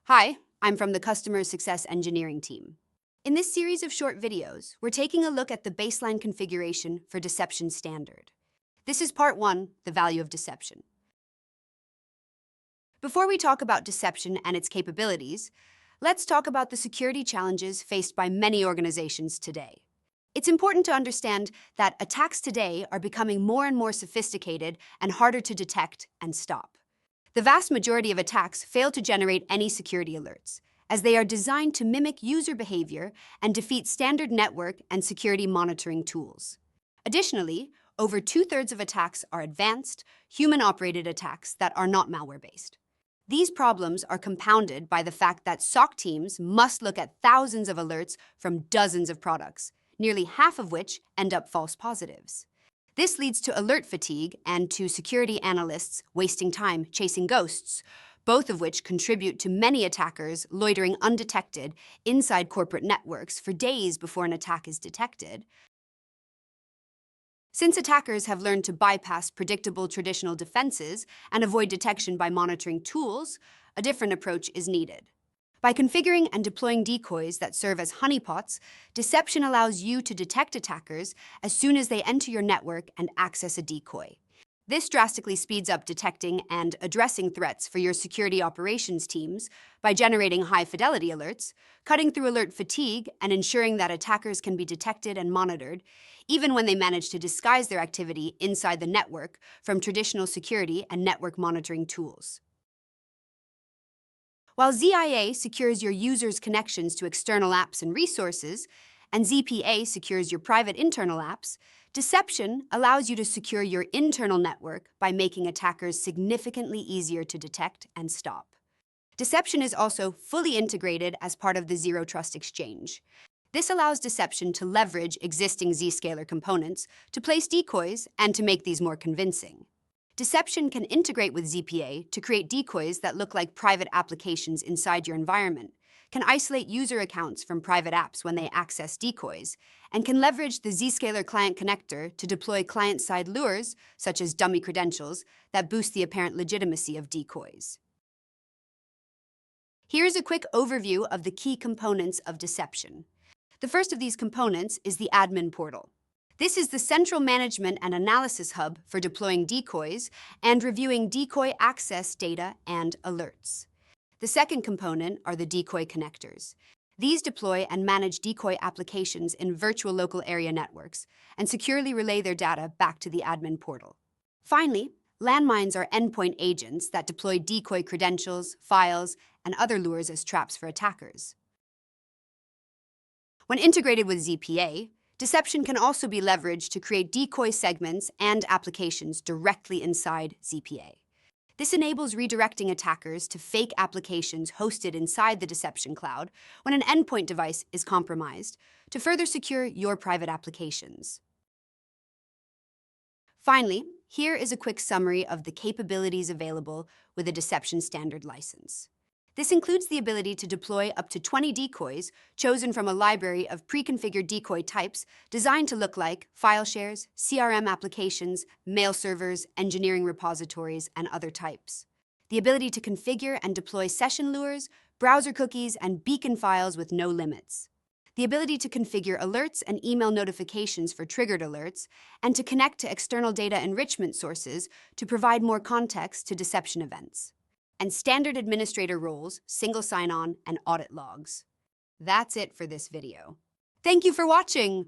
Hi, I'm from the Customer Success Engineering team. In this series of short videos, we're taking a look at the baseline configuration for Deception Standard. This is part 1, the value of deception. Before we talk about deception and its capabilities, let's talk about the security challenges faced by many organizations today. It's important to understand that attacks today are becoming more and more sophisticated and harder to detect and stop. The vast majority of attacks fail to generate any security alerts, as they are designed to mimic user behavior and defeat standard network and security monitoring tools. Additionally, over 2/3 of attacks are advanced, human-operated attacks that are not malware-based. These problems are compounded by the fact that SOC teams must look at thousands of alerts from dozens of products, nearly half of which end up false positives. This leads to alert fatigue and to security analysts wasting time chasing ghosts, both of which contribute to many attackers loitering undetected inside corporate networks for days before an attack is detected. Since attackers have learned to bypass predictable traditional defenses and avoid detection by monitoring tools, a different approach is needed. By configuring and deploying decoys that serve as honeypots, deception allows you to detect attackers as soon as they enter your network and access a decoy. This drastically speeds up detecting and addressing threats for your security operations teams by generating high-fidelity alerts, cutting through alert fatigue, and ensuring that attackers can be detected and monitored, even when they manage to disguise their activity inside the network from traditional security and network monitoring tools. While ZIA secures your users' connections to external apps and resources, and ZPA secures your private internal apps, deception allows you to secure your internal network by making attackers significantly easier to detect and stop. Deception is also fully integrated as part of the Zero Trust Exchange. This allows deception to leverage existing Zscaler components to place decoys and to make these more convincing. Deception can integrate with ZPA to create decoys that look like private applications inside your environment, can isolate user accounts from private apps when they access decoys, and can leverage the Zscaler client connector to deploy client-side lures, such as dummy credentials, that boost the apparent legitimacy of decoys. Here's a quick overview of the key components of deception. The first of these components is the admin portal. This is the central management and analysis hub for deploying decoys and reviewing decoy access data and alerts. The second component are the decoy connectors. These deploy and manage decoy applications in virtual local area networks and securely relay their data back to the admin portal. Finally, landmines are endpoint agents that deploy decoy credentials, files, and other lures as traps for attackers. When integrated with ZPA, deception can also be leveraged to create decoy segments and applications directly inside ZPA. This enables redirecting attackers to fake applications hosted inside the deception cloud when an endpoint device is compromised to further secure your private applications. Finally, here is a quick summary of the capabilities available with a Deception Standard license. This includes the ability to deploy up to 20 decoys chosen from a library of pre-configured decoy types designed to look like file shares, CRM applications, mail servers, engineering repositories, and other types. The ability to configure and deploy session lures, browser cookies, and beacon files with no limits. The ability to configure alerts and email notifications for triggered alerts, and to connect to external data enrichment sources to provide more context to deception events. And standard administrator roles, single sign-on, and audit logs. That's it for this video. Thank you for watching!